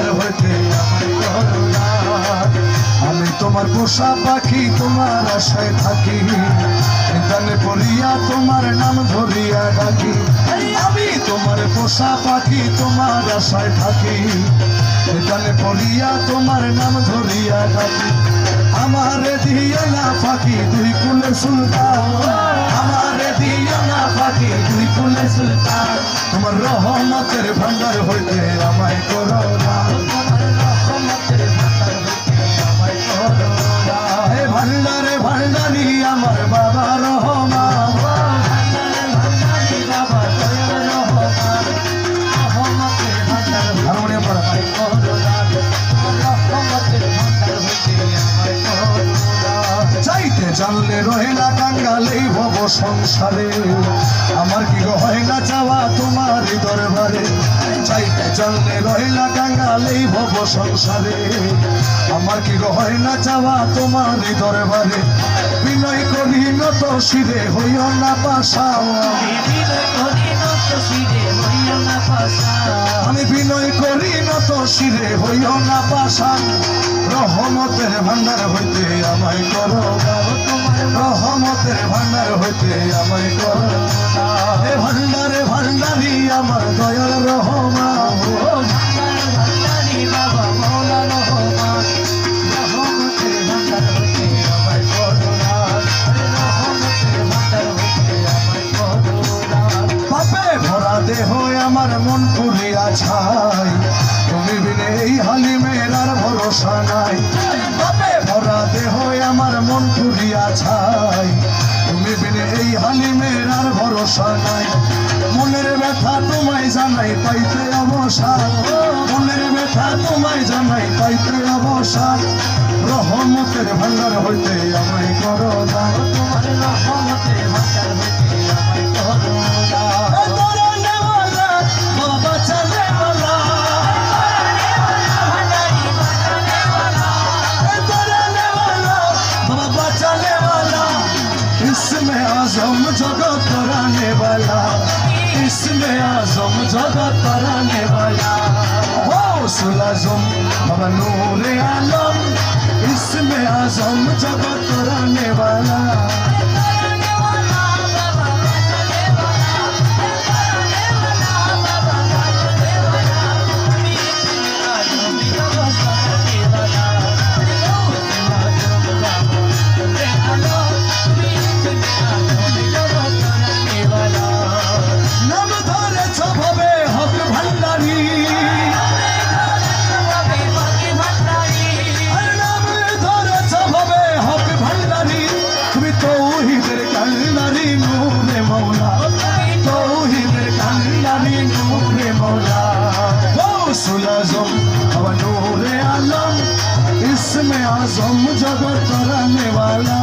ভান্ডার হইতে আমায় করুণা। আমি তোমার পোষা পাখি, তোমার আশায় থাকি, নিদানে পড়িয়া তোমার নাম ধরিয়া ডাকি। আমি তোমার পোষা পাখি, তোমার আশায় থাকি, নিদানে পড়িয়া তোমার নাম ধরিয়া ডাকি। আমারে দিও না ফাঁকি দুই কুলের সুলতান, আমারে দিও না ফাঁকি দুই কুলের সুলতান। তোমার রহমতের ভান্ডার হইতে আমায় করুণা, তোমার রহমতের ভান্ডার হইতে আমায় করুণা। হে ভান্ডারে ভান্ডারি আমার বাবা রহমান, ভান্ডারে ভান্ডারি বাবা দয়াল রহমান। রহমতের ভান্ডার হারমোনিয়াম পড়া আমায় করুণা, রহমতের ভান্ডার হইতে আমায় করুণা। চাইতে জানলে রহে না কাঙ্গালেই ভব সংসারে, আমার কি হয় না চাওয়া তোমার দরবারে। চাইতে জানলে রহে না কাঙ্গালেই ভব সংসারে, আমার কি হয় না চাওয়া তোমার দরবারে। বিনয় করি নত শিরে হইও না পাশা, আমি বিনয় করি নত শিরে হইও না পাশা। রহমতের ভান্ডার হইতে আমায় করো, রহমতের ভান্ডার হইতে আমায় করো। হে ভান্ডারে ভান্ডারি আমার দয়াল রহমান, ভান্ডারি বাবা মৌলা রহমান। রহমতের ভান্ডার হইতে আমায় করো, রহমতের ভান্ডার হইতে আমায় করো। পাপে ভরা দেহ আমার মন পুরিয়া ছাই, তুমি বিনে এই হালিমের আর ভরসা নাই। পাপে ভরা দেহ আমার মন পুরিয়া ছাই, তুমি বিনে এই হালিমের আর ভরসা নাই। মনের ব্যথা তোমায় জানাই পাইতে অবসান, মনের ব্যথা তোমায় জানাই পাইতে অবসান। রহমতের ভান্ডার হইতে আমায় করো দান, তোমার রহমতের ভান্ডার হইতে আমায় করো দান। বাবা চলে বলা बाबा चले वाला, इसमें आज़म जगत कराने वाला, इसमें आज़म जगत कराने वाला। गौसुल आज़म बाबा नूरे आलम, इसमें आज़म जगत कराने वाला। इसमें आज़म जगत कराने वाला।